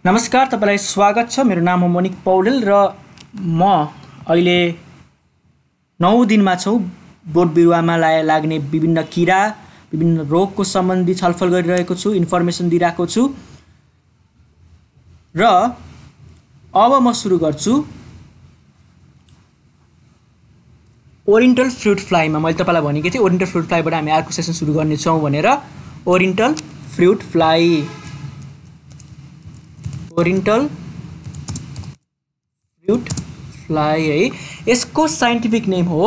नमस्कार, तपाईलाई स्वागत छ। मेरो नाम हो मोनिक पौडेल र म अहिले 9 दिनमा छु। बोट बिरुवामा लाग्ने विभिन्न किरा, विभिन्न रोगको सम्बन्धी छलफल गरिरहेको छु, इन्फर्मेसन दिइरहेको छु। र अब म सुरु गर्छु ओरिएन्टल फ्रुट फ्लाईमा। मैले तपाईलाई भनेको थिएँ ओरिएन्टल फ्रुट फ्लाईबाट हामी अर्को सेसन सुरु गर्ने छौं भनेर। Oriental fruit fly, oriental fruit fly है। यसको साइन्टिफिक नेम हो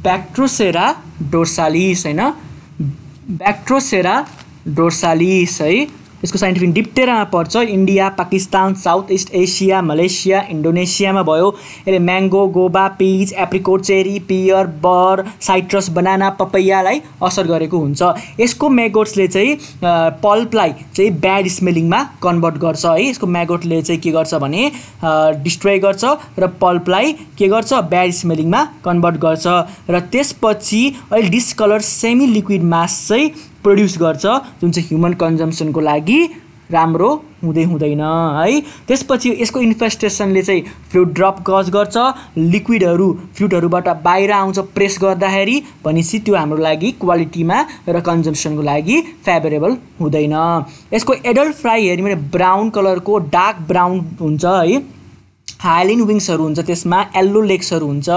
बैक्ट्रोसेरा डोर्सालिस हैन, बैक्ट्रोसेरा डोर्सालिस है। यसको साइन्टिफिक डिप्टेरामा पर्छ India, Pakistan, south east Asia, Malaysia, इन्डोनेसियामा भयो। यसले mango, guava, peach, apricot, cherry, pear, बर, साइट्रस, बनाना, पपैयालाई असर गरेको हुन्छ। यसको मैगोट्सले चाहिँ पल्पलाई चाहिँ ब्याड स्मेलिङमा कन्भर्ट गर्छ है। यसको मैगोटले चाहिँ के गर्छ भने डिस्ट्रोय गर्छ र पल्पलाई के गर्छ ब्याड स्मेलिङमा कन्भर्ट गर्छ र त्यसपछि अहिले डिस्कलर सेमी लिक्विड मास चाहिँ प्रोड्युस गर्छ, जुन चाहिँ ह्युमन कन्जम्सनको लागि राम्रो हुँदैन है। त्यसपछि यसको इन्फेस्टेसनले चाहिँ फ्रुट ड्रप कज गर्छ, लिक्विडहरू फ्रुटहरूबाट बाहिर आउँछ प्रेस गर्दाखेरि, भनेपछि त्यो हाम्रो लागि क्वालिटीमा र कन्जम्सनको लागि फेभरेबल हुँदैन। यसको एडल्ट फ्राई हेर्ने भने ब्राउन कलरको डार्क ब्राउन हुन्छ है। हाइलिन विङ्सहरू हुन्छ, त्यसमा येल्लो लेग्सहरू हुन्छ।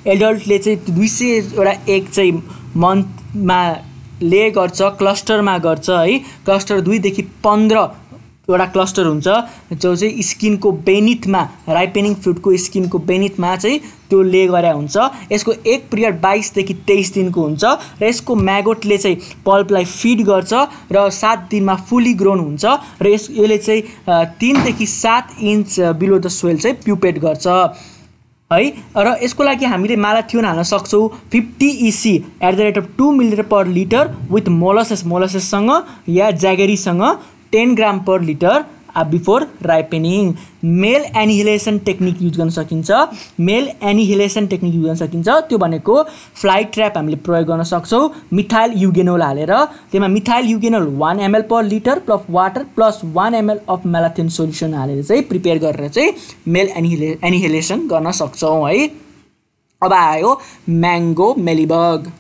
एडल्टले चाहिँ 200 वटा एग चाहिँ मन्थमा ले गर्छ, क्लस्टरमा गर्छ है। क्लस्टर 2 देखि 15 वटा क्लस्टर हुन्छ, जो चाहिँ स्किनको बेनिथमा, राइपेनिङ फ्रुटको स्किनको बेनिथमा चाहिँ त्यो ले गरे हुन्छ। यसको एक पिरियड 22 देखि 23 दिनको हुन्छ र यसको म्यागोटले चाहिँ पल्पलाई फिड गर्छ र 7 दिनमा फुली ग्रोन हुन्छ र यसले चाहिँ 3 देखि 7 इन्च बिलो द सोइल चाहिँ प्युपेट गर्छ है। र यसको लागि हामीले मालाथियोन हाल्न सक्छौँ 50 EC @ 2 millilitre per litre with मोलसेससँग या ज्यागेरीसँग 10 ग्राम पर लिटर बिफोर राइपेनिङ। मेल एनिहिलेसन टेक्निक युज गर्न सकिन्छ। मेल एनिहिलेसन टेक्निक युज गर्न सकिन्छ, त्यो भनेको फ्लाइ ट्र्याप हामीले प्रयोग गर्न सक्छौँ मिथाइल युगेनोल हालेर। त्यसमा methyl eugenol 1 ml per litre plus water plus 1 ml of malathion solution हालेर चाहिँ प्रिपेयर गरेर चाहिँ मेल एनिहिलेसन गर्न सक्छौँ है। अब आयो म्याङ्गो मेलिबग।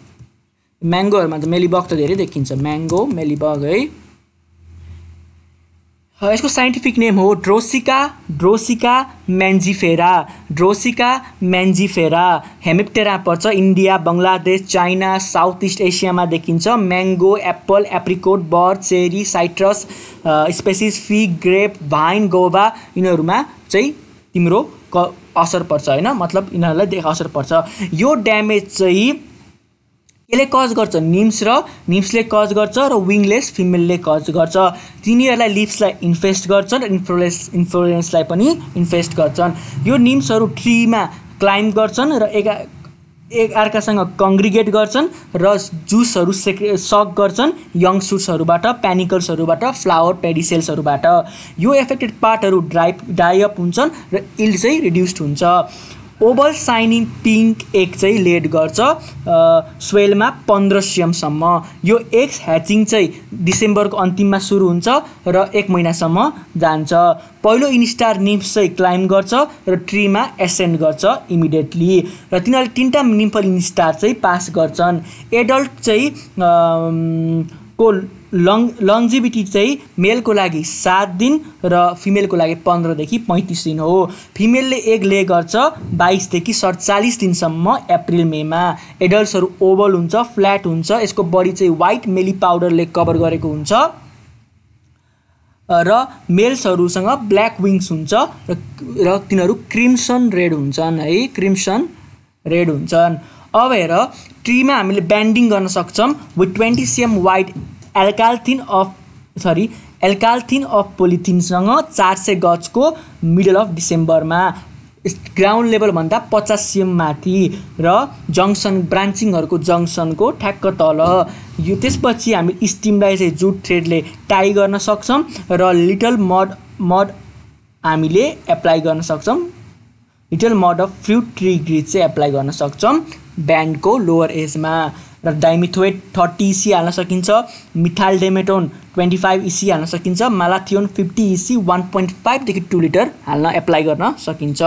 म्याङ्गोहरूमा त मेलिबग त धेरै देखिन्छ, म्याङ्गो मेलिबग है। यसको साइन्टिफिक नेम हो Drosicha mangifera. Drosicha mangifera Hemiptera पर्छ। India, Bangladesh, China, south east एसियामा देखिन्छ। Mango, apple, apricot, ber, cherry, citrus species, fig, grape, vine, guava यिनीहरूमा चाहिँ तिम्रो असर पर्छ हैन, मतलब यिनीहरूलाई असर पर्छ। यो ड्यामेज चाहिँ यसले कज गर्छ निम्सले कज गर्छ र विङलेस फिमेलले कज गर्छ। तिनीहरूलाई लिप्सलाई इन्फेस्ट गर्छन् र इन्फ्लोरेन्सलाई पनि इन्फेस्ट गर्छन्। यो निम्सहरू ट्रीमा क्लाइम्ब गर्छन् र एक अर्कासँग कङ्ग्रिगेट गर्छन् र जुसहरू सक गर्छन् यङ सुट्सहरूबाट, प्यानिकल्सहरूबाट, फ्लावर पेडिसेल्सहरूबाट। यो एफेक्टेड पार्टहरू ड्राई अप हुन्छन् र इल्ड चाहिँ रिड्युस्ड हुन्छ। ओभल साइनिङ पिङ्क एग चाहिँ लेड गर्छ सोइलमा 15 cm सम्म। यो एग्स ह्याचिङ चाहिँ डिसेम्बरको अन्तिममा सुरु हुन्छ र 1 महिनासम्म जान्छ। पहिलो इन्स्टार निम्फ चाहिँ क्लाइम्ब गर्छ र ट्रीमा एसेन्ड गर्छ इमिडिएटली र तिनीहरूले 3टा निम्फल इन्स्टार चाहिँ पास गर्छन्। एडल्ट चाहिँ को लङ्जिभिटी चाहिँ मेलको लागि 7 दिन र फिमेलको लागि 15 देखि 35 दिन हो। फिमेलले एग ले गर्छ 22 देखि 47 दिनसम्म अप्रिल मेमा। एडल्ट्सहरू ओभल हुन्छ, फ्ल्याट हुन्छ। यसको बडी चाहिँ व्हाइट मेली पाउडरले कभर गरेको हुन्छ र मेल्सहरूसँग ब्ल्याक विङ्स हुन्छ र तिनीहरू क्रिम्सन रेड हुन्छन् है, क्रिम्सन रेड हुन्छन्। अब हेर, ट्रीमा हामीले ब्यान्डिङ गर्न सक्छौँ विथ 20 cm वाइड एल्काल्थिन अफ पोलिथिनसँग 400 गजको मिडल अफ डिसेम्बरमा। ग्राउन्ड लेभलभन्दा 50 cm माथि र जङ्सन ब्रान्चिङहरूको जङ्सनको ठ्याक्क तल। यो त्यसपछि हामी स्टिमलाई चाहिँ जुट थ्रेडले टाई गर्न सक्छौँ र लिटल मड हामीले एप्लाई गर्न सक्छौँ। Little mud of fruit tree grease चाहिँ एप्लाई गर्न सक्छौँ ब्यान्डको लोवर एजमा र डाइमिथोएट 30 EC हाल्न सकिन्छ, मिथाइलडेमेटोन 25 EC हाल्न सकिन्छ, मालाथियोन 50 EC 1.5 देखि 2 लिटर हाल्न एप्लाई गर्न सकिन्छ।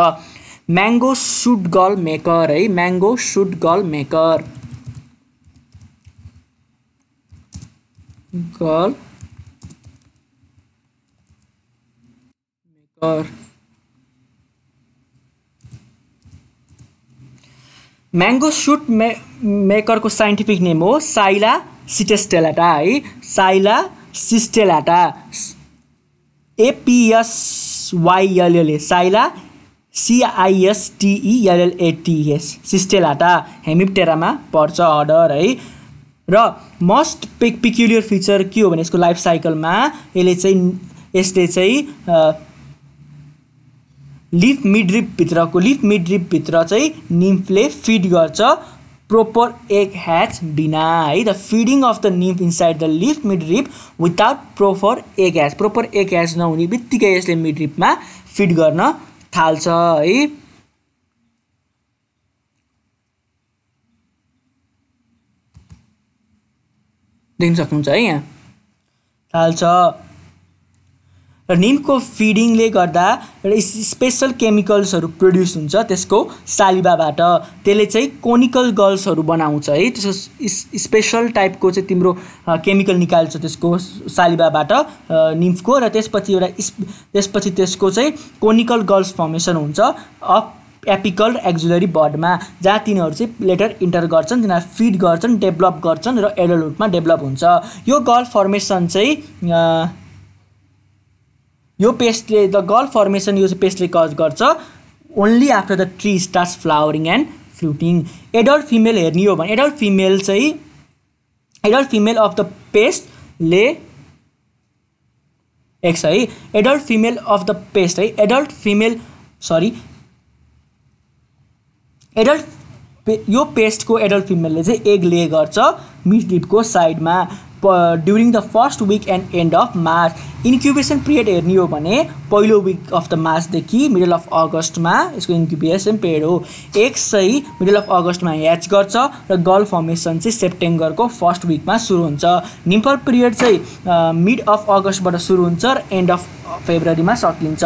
म्याङ्गो सुट गल मेकर है, mango shoot gall maker gall maker mango shoot मेकरको साइन्टिफिक नेम हो साइला सिस्टेलाटा है, साइला सिस्टेलाटा APSYLLA, साइला CISTELLATS, सिस्टेलाटा हेमिप्टेरामा पर्छ अर्डर है। र मोस्ट पिक्युलियर फिचर के हो भने यसको लाइफ साइकलमा यसले चाहिँ लिफ मिडरिपभित्र चाहिँ निम्फले फिड गर्छ proper egg hatch बिना है। The feeding of the nymph inside the leaf midrib without proper egg hatch नहुने बित्तिकै यसले मिडरिपमा फिड गर्न थाल्छ है। देख्न सक्नुहुन्छ है यहाँ थाल्छ। र निमको फिडिङले गर्दा स्पेशल केमिकल्सहरू प्रड्युस हुन्छ त्यसको सालिबाबाट, त्यसले चाहिँ कोनिकल गल्सहरू बनाउँछ है, त्यसको स्पेशल टाइपको चाहिँ तिम्रो केमिकल निकाल्छ त्यसको सालिबाबाट निम्फको, र त्यसपछि त्यसको चाहिँ कोनिकल गल्स फर्मेसन हुन्छ अफ एपिकल एक्जुलरी बडमा, जहाँ तिनीहरू चाहिँ लेटर इन्टर गर्छन्, तिनीहरू फिड गर्छन्, डेभलप गर्छन् र एडल्टहुडमा डेभलप हुन्छ। यो गल फर्मेसन चाहिँ यो पेस्टले कज गर्छ only after the tree starts flowering and fruiting. Adult female हेर्ने हो भने एडल्ट फिमेल अफ द पेस्टले एक्स है, adult female of the pest है, यो पेस्टको एडल्ट फिमेलले चाहिँ एग ले गर्छ मिडरिपको साइडमा during the first week end end of March. Incubation period हेर्ने हो भने पहिलो विक अफ द मार्चदेखि मिडल अफ अगस्टमा यसको इन्क्युबेसन पिरियड हो। एग चाहिँ मिडल अफ अगस्टमा ह्याच गर्छ र गल फर्मेसन चाहिँ सेप्टेम्बरको फर्स्ट विकमा सुरु हुन्छ। निम्फल पिरियड चाहिँ मिड अफ अगस्टबाट सुरु हुन्छ र एन्ड अफ फेब्रुअरीमा सकिन्छ।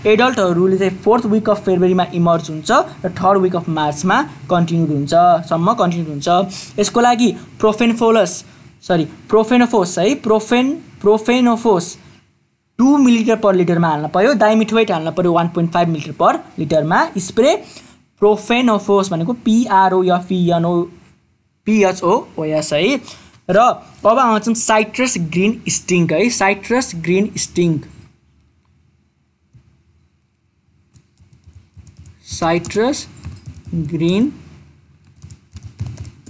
एडल्टहरूले चाहिँ 4th विक अफ फेब्रुअरीमा इमर्ज हुन्छ र 3rd विक अफ मार्चमा कन्टिन्यू हुन्छ। यसको लागि प्रोफेनोफोस 2 मिलिलिटर पर लिटरमा हाल्न पर्यो, डाइमिथोएट हाल्न पर्यो 1.5 मिलिलिटर पर लिटरमा। स्प्रे प्रोफेनोफोस भनेको PROFENOPHOS है। र अब आउँछौँ साइट्रस ग्रीन स्टिङ्क है, साइट्रस ग्रीन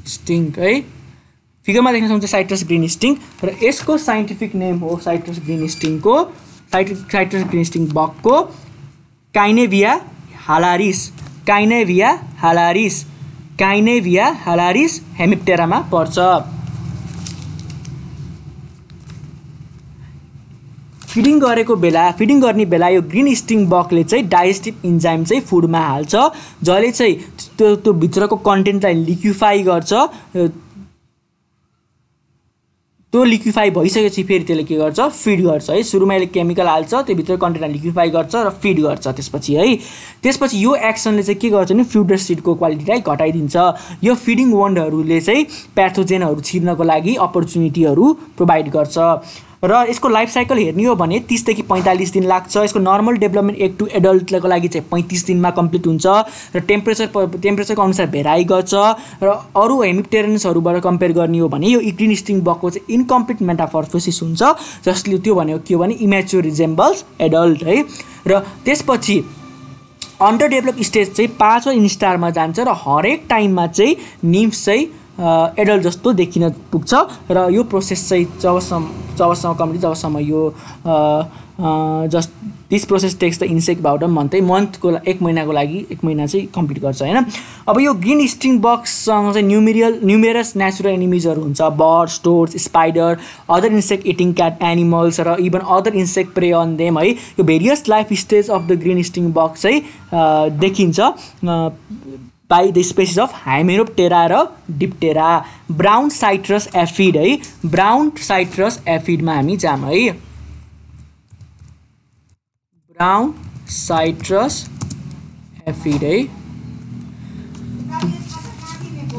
स्टिङ्क है। फिगरमा देख्न सक्नुहुन्छ साइट्रस ग्रीन स्टिङ्क र यसको साइन्टिफिक नेम हो साइट्रस ग्रीन स्टिङ्क बकको काइनेभिया हालारिस हेमिप्टेरामा पर्छ। फिडिङ गर्ने बेला यो ग्रीन स्टिङ बकले चाहिँ डाइजेस्टिभ इन्जाइम चाहिँ फुडमा हाल्छ, जसले चाहिँ त्यो भित्रको कन्टेन्टलाई लिक्विफाई गर्छ। त्यो लिक्विफाई भइसकेपछि फेरि त्यसले के गर्छ फिड गर्छ है। सुरुमा यसले केमिकल हाल्छ, त्यो भित्र कन्टेन्टलाई लिक्विफाई गर्छ र फिड गर्छ त्यसपछि यो एक्सनले चाहिँ के गर्छ भने फ्रुट सिडको क्वालिटीलाई घटाइदिन्छ। यो फिडिङ वन्डहरूले चाहिँ प्याथोजेनहरू छिर्नको लागि अपर्च्युनिटीहरू प्रोभाइड गर्छ। र यसको लाइफ साइकल हेर्ने हो भने 30 देखि 45 दिन लाग्छ। यसको नर्मल डेभलपमेन्ट एग टु एडल्टको लागि चाहिँ 35 दिनमा कम्प्लिट हुन्छ र टेम्परेचरको अनुसार भेराइ गर्छ। र अरू हेमिप्टेरियन्सहरूबाट कम्पेयर गर्ने हो भने यो ग्रीन स्टिङ बकको चाहिँ इन्कम्प्लिट मेटामर्फोसिस हुन्छ, जसले त्यो भनेको के हो भने इम्याच्योर रिजेम्बल्स एडल्ट है। र त्यसपछि अन्डर डेभलप स्टेज चाहिँ 5औं इन्स्टारमा जान्छ र हरेक टाइममा चाहिँ निम्फ चाहिँ एडल्ट जस्तो देखिन पुग्छ। र यो प्रोसेस चाहिँ जबसम्म यो this process takes the insect about a मन्थको 1 महिना चाहिँ कम्प्लिट गर्छ हैन। अब यो ग्रीन स्टिङ बक्ससँग चाहिँ न्युमेरस नेचुरल एनिमिजहरू हुन्छ, bird, toads, spider, other insect eating cat animals र even other insect prey on them है। यो various life stage of the green sting bugs चाहिँ देखिन्छ। By the species of Hymenoptera र Diptera. Brown citrus aphid है, brown citrus एफिडमा हामी जाम है। ब्राउन साइट्रस एफिड है,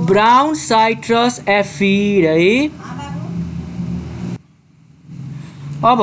ब्राउन साइट्रस एफिड है। अब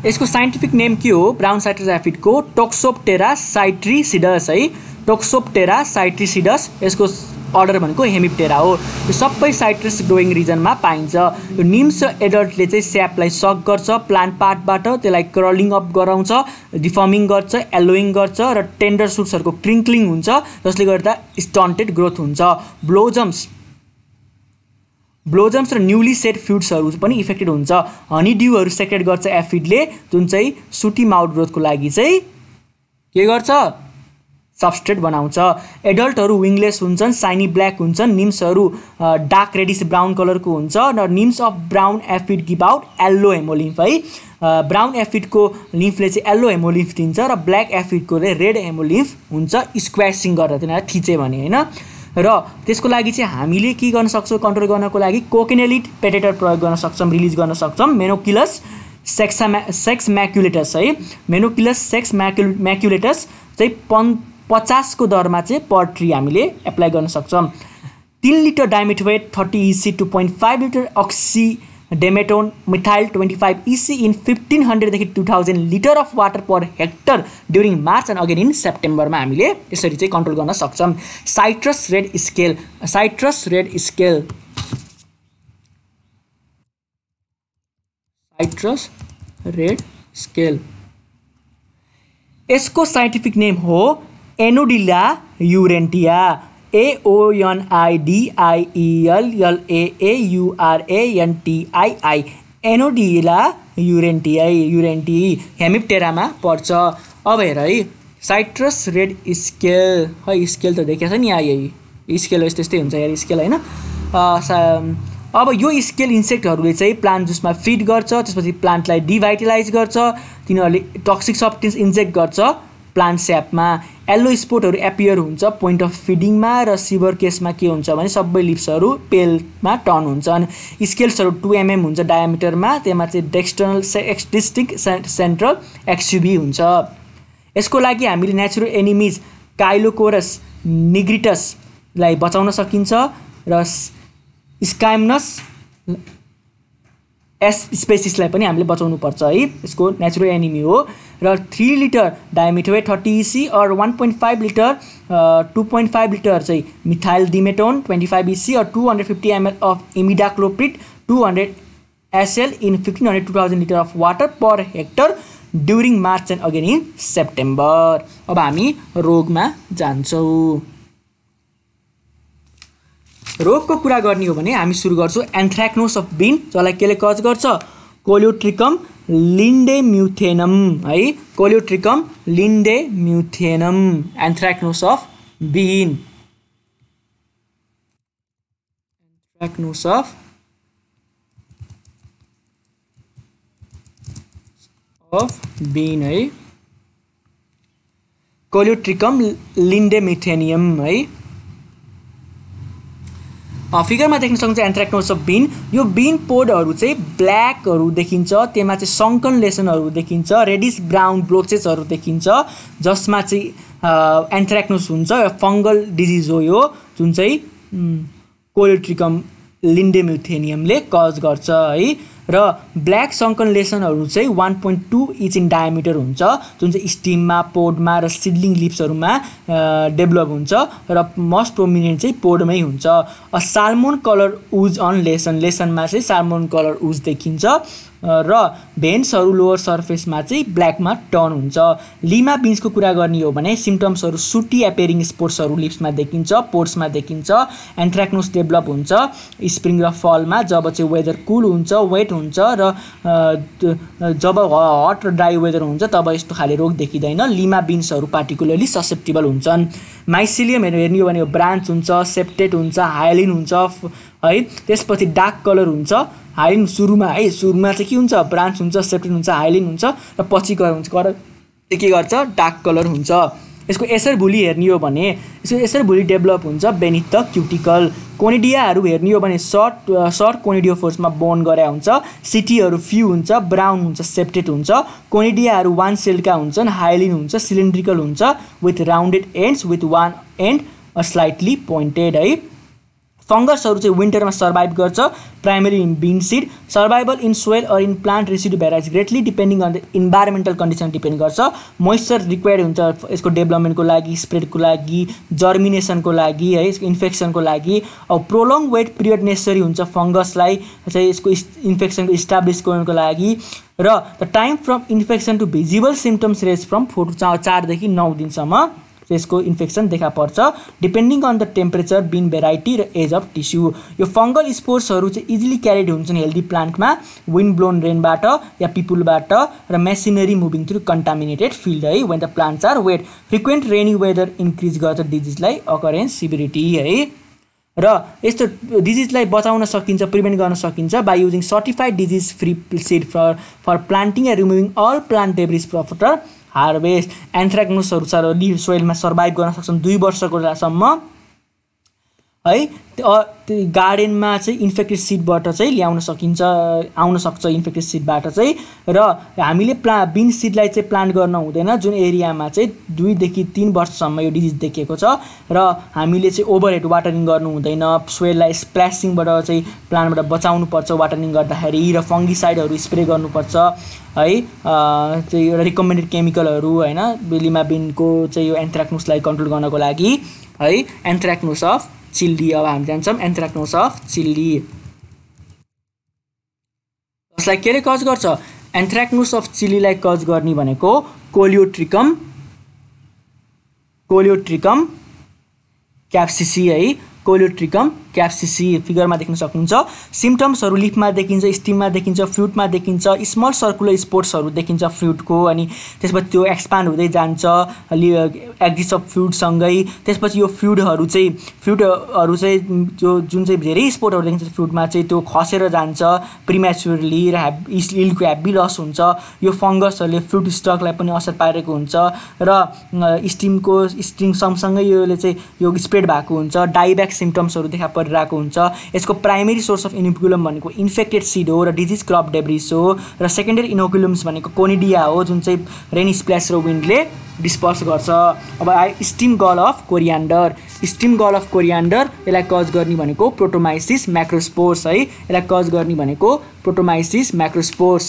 यसको साइन्टिफिक नेम के हो ब्राउन साइट्रस एफिडको? टोक्सोप्टेरा साइट्रिसिडस है, टोक्सोप्टेरा साइट्रिसिडस। यसको अर्डर भनेको हेमिप्टेरा हो। यो सबै साइट्रस ग्रोइङ रिजनमा पाइन्छ। यो निम्स एडल्टले चाहिँ स्यापलाई सक गर्छ प्लान्ट पार्टबाट, त्यसलाई क्रलिङ अप गराउँछ, डिफर्मिङ गर्छ, एलोइङ गर्छ र टेन्डर सुट्सहरूको क्रिङ्कलिङ हुन्छ, जसले गर्दा स्टन्टेड ग्रोथ हुन्छ। ब्लोजम्स र न्युली सेट फ्रुट्सहरू पनि इफेक्टेड हुन्छ। हनी ड्युहरू सेक्रेट गर्छ एफिडले, जुन चाहिँ सुटी माउथ ग्रोथको लागि चाहिँ के गर्छ? सबस्ट्रेट बनाउँछ। एडल्टहरू विङलेस हुन्छन्, साइनी ब्ल्याक हुन्छन्। निम्सहरू डार्क रेडिस ब्राउन कलरको हुन्छ र NIMS of brown aphid give out yellow haemolymph है। ब्राउन एफिडको लिम्फले चाहिँ येल्लो हेमोलिम्फ दिन्छ र ब्ल्याक एफिडको रेड हेमोलिम्फ हुन्छ, स्क्वासिङ गरेर तिनीहरूलाई थिचे भने होइन। र त्यसको लागि चाहिँ हामीले के गर्न सक्छौँ? कन्ट्रोल गर्नको लागि कोकेनेलिड पेटेटर प्रयोग गर्न सक्छौँ, रिलिज गर्न सक्छौँ। मेनोकिलस सेक्स म्याक्युलेटस है, मेनोकिलस सेक्स म्याक्युलेटस चाहिँ 50 को दरमा चाहिँ पर ट्री हामीले एप्लाई गर्न सक्छौँ। 3 litre dimethoate 30 EC 2.5 litre oxydemeton methyl 25 EC in 1500 देखि 2000 litre of water per hectare during March and again in सेप्टेम्बरमा हामीले यसरी चाहिँ कन्ट्रोल गर्न सक्छौँ। Citrus red scale, citrus red scale, citrus red scale, यसको साइन्टिफिक नेम हो एनोडिला यूरेन्टिया, AONIDIELLAAURANTII, एनोडिला यूरेन्टिई हेमिप्टेरामा पर्छ। अब हेर है, साइट्रस रेड स्केल है, स्केल त देखेको छ नि यहाँ, यही स्केल यस्तै यस्तै हुन्छ यार स्केल होइन। अब यो स्केल इन्सेक्टहरूले चाहिँ प्लान्ट जुसमा फिड गर्छ, त्यसपछि प्लान्टलाई डिभाइटलाइज गर्छ, तिनीहरूले टक्सिक सब्सटेन्स इन्जेक्ट गर्छ प्लान्ट स्यापमा। येल्लो स्पोटहरू एपियर हुन्छ पोइन्ट अफ फिडिङमा र सिभर केसमा के हुन्छ भने सबै लिप्सहरू पेलमा टर्न हुन्छन्। स्केल्सहरू 2 mm हुन्छ डायामिटरमा, त्यसमा चाहिँ डिस्टिङ्क्ट सेन्ट्रल एक्सयुभी हुन्छ। यसको लागि हामीले नेचुरल एनिमिज काइलोकोरस निग्रिटसलाई बचाउन सकिन्छ र स्काइमनस एस स्पेसिसलाई पनि हामीले बचाउनु पर्छ है, यसको नेचुरल एनिमी हो। र 3 लिटर डाइमेथोएट 30 EC और 1.5 लिटर 2.5 लिटर चाहिँ मिथाइल डिमेटोन 25 EC और 250 ml of imidacloprid 200 SL in 1500 to 2000 litre of water per hectare during March and again in September. अब हामी रोगमा जान्छौँ। रोगको कुरा गर्ने हो भने हामी सुरु गर्छौँ एन्थ्राक्नोस अफ बिन, जसलाई केले कज गर्छ? कोलियोट्रिकम लिन्डेम्युथेनम है, कोलियोट्रिकम लिन्डेम्युथेनम, एन्थ्राक्नोस अफ बिन, एन्थ्राक्नोस अफ बिन है, कोलियोट्रिकम लिन्डेम्युथेनियम है। फिगरमा देख्न सक्नुहुन्छ एन्थ्राक्नोस अफ बिन। यो बिन पोडहरू चाहिँ ब्ल्याकहरू देखिन्छ, त्यसमा चाहिँ सङ्कन लेसनहरू देखिन्छ, रेडिस ब्राउन ब्लोचेसहरू देखिन्छ, जसमा चाहिँ एन्थ्राक्नोस हुन्छ। फङ्गल डिजिज हो यो, जुन चाहिँ कोलियोट्रिकम लिन्डेम्युथेनियमले कज गर्छ है। र ब्ल्याक सङ्कन लेसनहरू चाहिँ 1.2 इन्च इन डायमिटर हुन्छ, जुन चाहिँ स्टिममा, पोडमा र सिडलिङ लिप्सहरूमा डेभलप हुन्छ र मोस्ट प्रोमिनेन्ट चाहिँ पोडमै हुन्छ। Salmon colour ooze on lesion, लेसनमा चाहिँ साल्मोन कलर उज देखिन्छ र भेन्सहरू लोवर सर्फेसमा चाहिँ ब्ल्याकमा टर्न हुन्छ। लिमा बिन्सको कुरा गर्ने हो भने सिम्टम्सहरू सुटी एपेरिङ स्पोट्सहरू लिप्समा देखिन्छ, पोर्ट्समा देखिन्छ। एन्थ्राक्नोस डेभलप हुन्छ स्प्रिङ र फलमा, जब चाहिँ वेदर कुल हुन्छ, वेट हुन्छ र जब हट र ड्राई वेदर हुन्छ तब यस्तो खाले रोग देखिँदैन। लिमा बिन्सहरू पार्टिकुलरली ससेप्टेबल हुन्छन्। माइसिलियमहरू हेर्ने हो भने ब्रान्च हुन्छ, सेप्टेट हुन्छ, हाइलिन हुन्छ है। त्यसपछि डार्क कलर हुन्छ, हाइलिन सुरुमा है, सुरुमा चाहिँ के हुन्छ? ब्रान्च हुन्छ, सेप्टेट हुन्छ, हाइलिन हुन्छ र पछि गएर हुन्छ के गर्छ? डार्क कलर हुन्छ। यसको यसरी भुली हेर्ने हो भने यसको यसरी भुली डेभलप हुन्छ बेनिथ द क्युटिकल। कोनिडियाहरू हेर्ने हो भने सर्ट कोनिडियोफोर्समा बोर्न गरे हुन्छ। सिटीहरू फ्यू हुन्छ, ब्राउन हुन्छ, सेप्टेड हुन्छ। कोनिडियाहरू वान सेलका हुन्छन्, हाइलिन हुन्छ, सिलिन्ड्रिकल हुन्छ with rounded ends with one end slightly pointed है। फंगसहरू चाहिँ विन्टरमा सर्भाइभ गर्छ, primary in bean seed. Survival in soil or in plant residue varies greatly depending on the environmental condition depend गर्छ। Moisture required हुन्छ यसको डेभलपमेन्टको लागि, स्प्रेडको लागि, जर्मिनेसनको लागि है, यसको इन्फेक्सनको लागि। अब प्रोलङ वेट पिरियड नेसेसरी हुन्छ फंगसलाई चाहिँ यसको इन्फेक्सनको इस्टाब्लिस गर्नको लागि। र the time from infection to visible symptoms range from 4 देखि 9 दिनसम्म यसको इन्फेक्सन देखा पर्छ depending on the temperature, bean variety र एज अफ टिस्यू। यो फंगल स्पोर्सहरू चाहिँ इजिली क्यारिड हुन्छन् हेल्दी प्लान्टमा विन्ड ब्लोन रेनबाट या पिपुलबाट र machinery moving through contaminated field है। When the plants are wet, frequent rainy weather increase गर्छ डिजिजलाई अकरेन्स सिभिरिटी है। र यस्तो डिजिजलाई बचाउन सकिन्छ, प्रिभेन्ट गर्न सकिन्छ by using certified disease free seed for planting and removing all plant debris after harvest. एन्थ्राक्नोसहरू सोइलमा सर्भाइभ गर्न सक्छन् 2 वर्षको सम्म है। गार्डनमा चाहिँ इन्फेक्टेड सिडबाट चाहिँ ल्याउन सकिन्छ, आउन सक्छ इन्फेक्टेड सिडबाट चाहिँ। र हामीले बिन सिडलाई चाहिँ प्लान्ट गर्न हुँदैन जुन एरियामा चाहिँ 2 देखि 3 वर्षसम्म यो डिजिज देखिएको छ। र हामीले चाहिँ ओभरहेड वाटरिङ गर्नु हुँदैन, सोइललाई स्प्ल्यासिङबाट चाहिँ प्लान्टबाट बचाउनु पर्छ वाटरिङ गर्दाखेरि। र फङ्गिसाइडहरू स्प्रे गर्नुपर्छ है, चाहिँ एउटा रिकमेन्डेड केमिकलहरू हैन बेलीमा बिनको चाहिँ यो एन्थ्राक्नोसलाई कन्ट्रोल गर्नको लागि है। एन्थ्राक्नोस अफ चिल्ली, अब हामी जान्छौँ एन्थ्राक्नोस अफ चिल्ली जसलाई केले कज गर्छ। एन्थ्राक्नोस अफ चिल्लीलाई कज गर्ने भनेको कोलियोट्रिकम क्याप्सिसी है। कोलियोट्रिकम क्याप्सिसी फिगरमा देख्न सक्नुहुन्छ। सिम्पटम्सहरू लिफमा देखिन्छ, स्टिममा देखिन्छ, फ्रुटमा देखिन्छ, स्मल सर्कुलर स्पोर्ट्सहरू देखिन्छ फ्रुटको। अनि त्यसपछि त्यो एक्सपान्ड हुँदै जान्छ एक्जिस अफ फ्रुटसँगै। त्यसपछि यो फ्रुटहरू चाहिँ जो जुन चाहिँ धेरै स्पोर्टहरू देखिन्छ फ्रुटमा चाहिँ त्यो खसेर जान्छ प्रिमेच्योरली र इल्डको हेभी लस हुन्छ। यो फङ्गसहरूले फ्रुट स्टकलाई पनि असर पारेको हुन्छ र स्ट्रिङ सँगसँगै योले चाहिँ यो स्प्रेड भएको हुन्छ। डाइब्याक सिम्पटम्सहरू देखा परिरहेको हुन्छ। यसको प्राइमेरी सोर्स अफ इनोकुलम भनेको इन्फेक्टेड सिड हो र डिजिज क्रप डेब्रिस हो। र सेकेन्डरी इनोकुलम्स भनेको कोनिडिया हो जुन चाहिँ रेन स्प्ल्यास र विन्डले डिस्पर्स गर्छ। अब स्टिम गल अफ कोरियान्डर यसलाई कज गर्ने भनेको प्रोटोमाइसिस म्याक्रोस्पोर्स है। यसलाई कज गर्ने भनेको प्रोटोमाइसिस म्याक्रोस्पोर्स।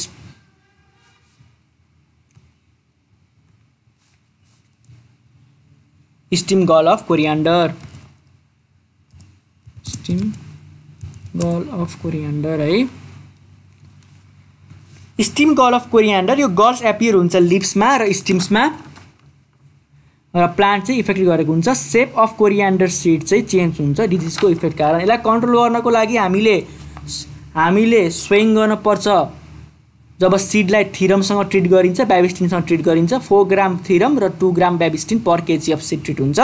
स्टिम गल अफ कोरियान्डर है। स्टिम गल अफ कोरियान्डर यो गल्स एपियर हुन्छ लिप्समा र स्टिम्समा र प्लान्ट चाहिँ इफेक्ट गरेको हुन्छ। सेप अफ कोरियान्डर सिड चाहिँ चेन्ज हुन्छ डिजिजको इफेक्ट कारण। यसलाई कन्ट्रोल गर्नको लागि हामीले स्वेइङ गर्न पर्छ। जब सिडलाई थिरमसँग ट्रिट गरिन्छ, ब्याबिस्टिनसँग ट्रिट गरिन्छ, 4 ग्राम थिरम र 2 ग्राम ब्याबिस्टिन पर केजी अफ सिड ट्रिट हुन्छ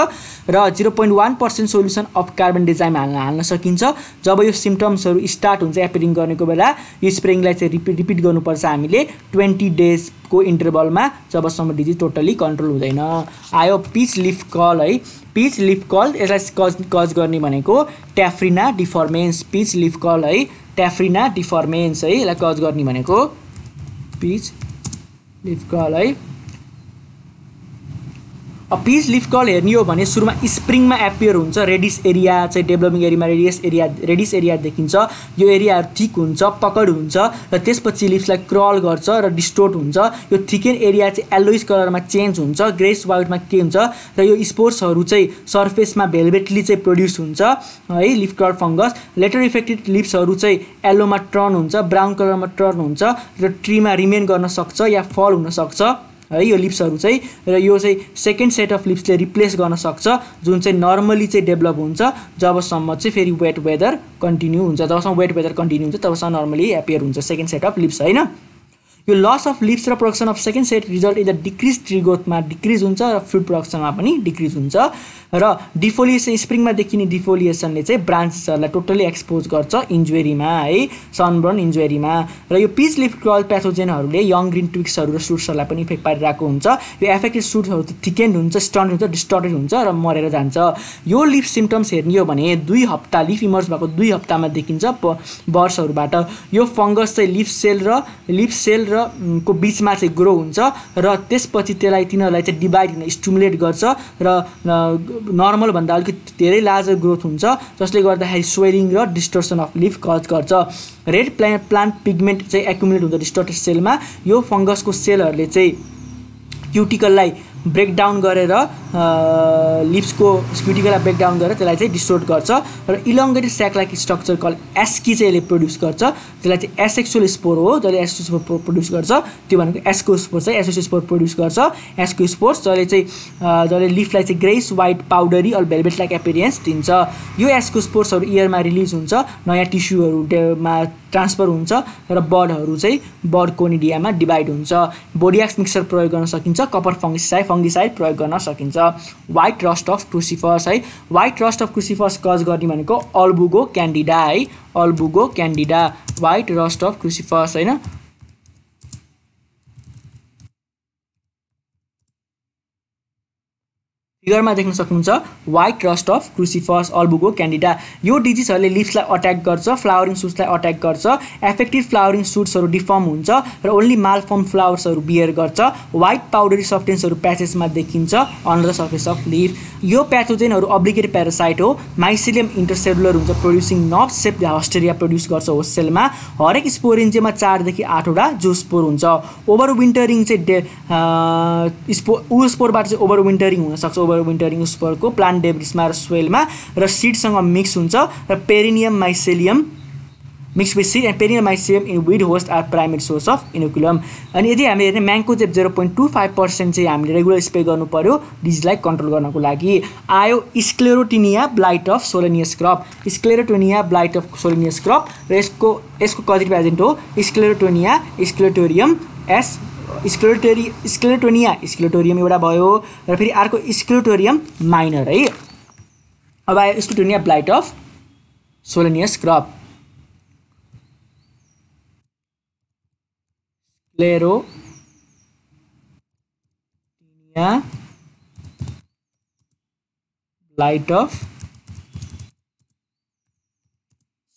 र 0.1% सोल्युसन अफ कार्बन डिजाइम हाल्न सकिन्छ। जब यो सिम्पटम्सहरू स्टार्ट हुन्छ एपियरिङ गर्नेको बेला यो स्प्रेइङलाई चाहिँ रिपिट गर्नुपर्छ हामीले 20 डेजको इन्टरभलमा जबसम्म डिजिज टोटली कन्ट्रोल हुँदैन। आयो पिच लिफ कल है। पिच लिफ कल यसलाई कज गर्ने भनेको ट्याफ्रिना डिफर्मेन्स। पिच लिफ कल है, ट्याफ्रिना डिफर्मेन्स है, यसलाई कज गर्ने भनेको पिच लिफ कल है। अब पिच लिफ कल हेर्ने हो भने सुरुमा स्प्रिङमा एपियर हुन्छ, रेडिस एरिया चाहिँ डेभलपिङ एरियामा रेडिस एरिया देखिन्छ। यो एरियाहरू थिक हुन्छ, पकड हुन्छ र त्यसपछि लिफ्सलाई क्रल गर्छ र डिस्टोर्ट हुन्छ। यो थिकेन एरिया चाहिँ येलोइश कलरमा चेन्ज हुन्छ, ग्रेस वाइटमा के हुन्छ र यो स्पोर्ट्सहरू चाहिँ सर्फेसमा भेल्भेटली चाहिँ प्रोड्युस हुन्छ है leaf curl fungus. Later affected लिप्सहरू चाहिँ येल्लोमा टर्न हुन्छ, ब्राउन कलरमा टर्न हुन्छ र ट्रीमा रिमेन गर्न सक्छ या फल हुन सक्छ है यो लिप्सहरू चाहिँ। र यो चाहिँ सेकेन्ड सेट अफ लिप्सले रिप्लेस गर्न सक्छ जुन चाहिँ नर्मली चाहिँ डेभलप हुन्छ जबसम्म चाहिँ फेरि वेट वेदर कन्टिन्यू हुन्छ। जबसम्म वेट वेदर कन्टिन्यू हुन्छ तबसम्म नर्मली एपियर हुन्छ सेकेन्ड सेट अफ लिप्स हैन। यो लस अफ लिभ्स र production of second set result in the decrease tree ग्रोथमा डिक्रिज हुन्छ र फ्रुट प्रोडक्सनमा पनि डिक्रिज हुन्छ र डिफोलिएसन स्प्रिङमा देखिने डिफोलिएसनले चाहिँ ब्रान्चेसहरूलाई टोटली एक्सपोज गर्छ इन्जुरीमा है सनबर्न इन्जुरीमा र यो पिच लिफ कर्ल प्याथोजेनहरूले यङ ग्रिन ट्विक्सहरू र सुट्सहरूलाई पनि इफेक्ट पारिरहेको हुन्छ यो एफेक्टेड सुट्सहरू त थिकेन्ड हुन्छ स्टन्ट हुन्छ डिस्टर्टेड हुन्छ र मरेर जान्छ यो लिफ सिम्पटम्स हेर्ने हो भने 2 हप्ता लिफ इमर्ज भएको 2 हप्तामा देखिन्छ बर्ड्सहरूबाट यो फंगस चाहिँ लिफ सेल र को बीचमा चाहिँ ग्रो हुन्छ र त्यसपछि तिनीहरूलाई चाहिँ डिभाइड हुन स्टिमुलेट गर्छ र नर्मल भन्दा अलिकति धेरै लार्जर ग्रोथ हुन्छ जसले गर्दाखेरि स्वेलिङ र डिस्टोर्सन अफ लिफ कज गर्छ रेड प्लान्ट पिगमेन्ट चाहिँ एक्युमुलेट हुन्छ डिस्टोर्टेड सेलमा यो फंगसको सेलहरूले चाहिँ क्युटिकललाई ब्रेकडाउन गरेर लिप्सको क्युटिकललाई ब्रेकडाउन गरेर त्यसलाई चाहिँ डिस्टोर्ट गर्छ र elongated sac like structure called asci चाहिँ यसले प्रोड्युस गर्छ त्यसलाई चाहिँ एसेक्सुअल स्पोर हो जसले एसेक्सुअल स्पोर प्रोड्युस गर्छ त्यो भनेको एस्कोस्पोर चाहिँ एसेक्सुअल स्पोर प्रोड्युस गर्छ एस्कोस्पोर्स जसले लिफलाई चाहिँ greyish white powdery or velvet like appearance दिन्छ यो एस्कोस्पोर्सहरू इयरमा रिलिज हुन्छ नयाँ टिस्युहरूमा ट्रान्सफर हुन्छ र बर्डहरू चाहिँ बर्ड कोनिडियामा डिभाइड हुन्छ बोडियाक्स मिक्सचर प्रयोग गर्न सकिन्छ कपर फंगिसाइड प्रयोग गर्न सकिन्छ व्हाइट रस्ट अफ क्रुसिफस है white rust of crucifers cause गर्ने भनेको अल्बुगो क्यान्डिडा है Albugo candida white rust of crucifers हैन फिगरमा देख्न सक्नुहुन्छ white rust of crucifers Albugo candida यो डिजिजहरूले लिफ्सलाई अट्याक गर्छ फ्लावरिङ सुट्सलाई अट्याक गर्छ एफेक्टेड फ्लावरिङ सुट्सहरू डिफर्म हुन्छ र ओन्ली मालफर्म फ्लावर्सहरू बियर गर्छ व्हाइट पाउडरी सब्सटेन्सहरू प्याचेसमा देखिन्छ on the surface of leaf यो प्याथोजेनहरू अब्लिगेटेड प्यारासाइट हो माइसिलियम इन्टरसेलुलर हुन्छ प्रोड्युसिङ नट सेप हस्टेरिया प्रोड्युस गर्छ होस्ट सेलमा हरेक स्पोरेन्जियममा 4 देखि 8 वटा जो स्पोर हुन्छ ओभर विन्टरिङ चाहिँ स्पोरबाट चाहिँ ओभर विन्टरिङ हुन सक्छ विन्टरिङ स्पोरको प्लान्ट डेब्रिसमा र सोइलमा र सीडसँग मिक्स हुन्छ र perennial mycelium mix with seed and perennial mycelium in weed host are primary source of inoculum अनि यदि हामीले हेर्ने म्याङ्को चाहिँ 0.25% चाहिँ हामीले रेगुलर स्प्रे गर्नु पर्यो डिजिजलाई कन्ट्रोल गर्नको लागि आयो Sclerotinia blight of solanaceous crop Sclerotinia blight of solanaceous crop र यसको कजिटिभ एजेन्ट हो स्क्लेरोटोनिया स्क्लेरोटोरियम एस स्क्लेरोटोनियम एउटा भयो र फेरि अर्को स्क्लेरोटोरियम माइनर है अब आयो Sclerotinia blight of solanaceous crop Sclerotinia blight of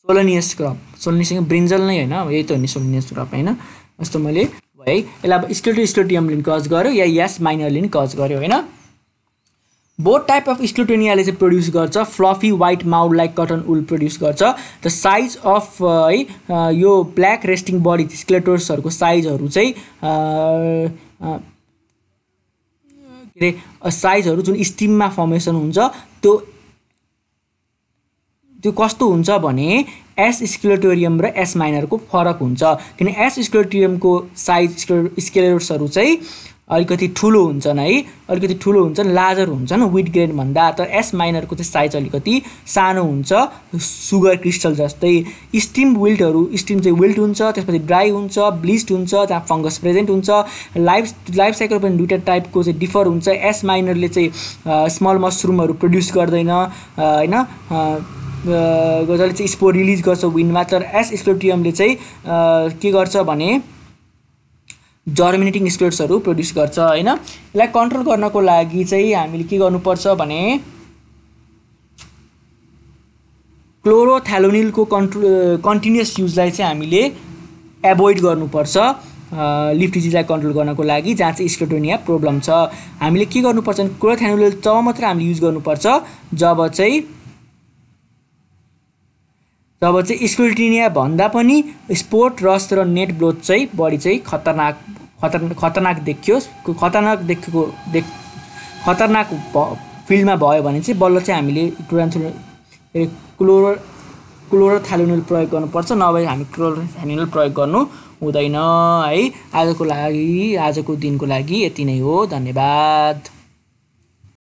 solanaceous crop solanaceous brinjal नै हैन यही त हो नि सोलेनियस क्रप हैन जस्तो मैले है यसलाई स्क्लेरोटियमले कज गर्यो या यस माइनरले नि कज गर्यो हैन बोथ टाइप अफ स्क्लेरोटिनियाले चाहिँ प्रोड्युस गर्छ fluffy white mould like cotton wool produce गर्छ द साइज अफ है यो ब्ल्याक रेस्टिङ बडी स्क्लेटोर्सहरूको साइजहरू चाहिँ के अरे साइजहरू जुन स्टिममा फर्मेसन हुन्छ त्यो कस्तो हुन्छ भने एस स्क्लेरोटोरियम र एस माइनरको फरक हुन्छ किन एस स्क्लेरोटोरियमको साइज स्क्लेरोट्सहरू चाहिँ अलिकति ठुलो हुन्छन् है अलिकति ठुलो हुन्छन् लार्जर हुन्छन् विट ग्रेन भन्दा तर एस माइनरको चाहिँ साइज अलिकति सानो हुन्छ सुगर क्रिस्टल जस्तै स्टिम चाहिँ विल्ट हुन्छ त्यसपछि ड्राई हुन्छ ब्लिच्ड हुन्छ जहाँ फंगस प्रेजेन्ट हुन्छ लाइफ साइकल पनि दुईटा टाइपको चाहिँ डिफर हुन्छ एस माइनरले चाहिँ स्मल मसरुमहरू प्रोड्युस गर्दैन हैन जसले चाहिँ स्पोर रिलिज गर्छ विन्डमा तर एस स्क्लेरोटियमले चाहिँ के गर्छ भने जर्मिनेटिङ स्पोर्सहरू प्रोड्युस गर्छ हैन यसलाई कन्ट्रोल गर्नको लागि चाहिँ हामीले के गर्नुपर्छ भने क्लोरोथ्यालोनिलको कन्टिन्युअस युजलाई चाहिँ हामीले एभोइड गर्नुपर्छ लिफ डिजिजलाई कन्ट्रोल गर्नको लागि जहाँ चाहिँ स्क्लेरोटोनिया प्रब्लम छ हामीले के गर्नुपर्छ भने क्लोरोथ्यालोनिल तब मात्र हामीले युज गर्नुपर्छ जब चाहिँ स्क्लेरोटिनिया भन्दा पनि स्पोर्ट रस्ट र नेट ब्लोथ चाहिँ बढी चाहिँ खतरनाक फिल्डमा भयो भने चाहिँ बल्ल चाहिँ हामीले क्लोरोथ्यालोनिल प्रयोग गर्नुपर्छ नभए हामी क्लोरोथ्यालोनिल प्रयोग गर्नु हुँदैन है आजको दिनको लागि यति नै हो धन्यवाद।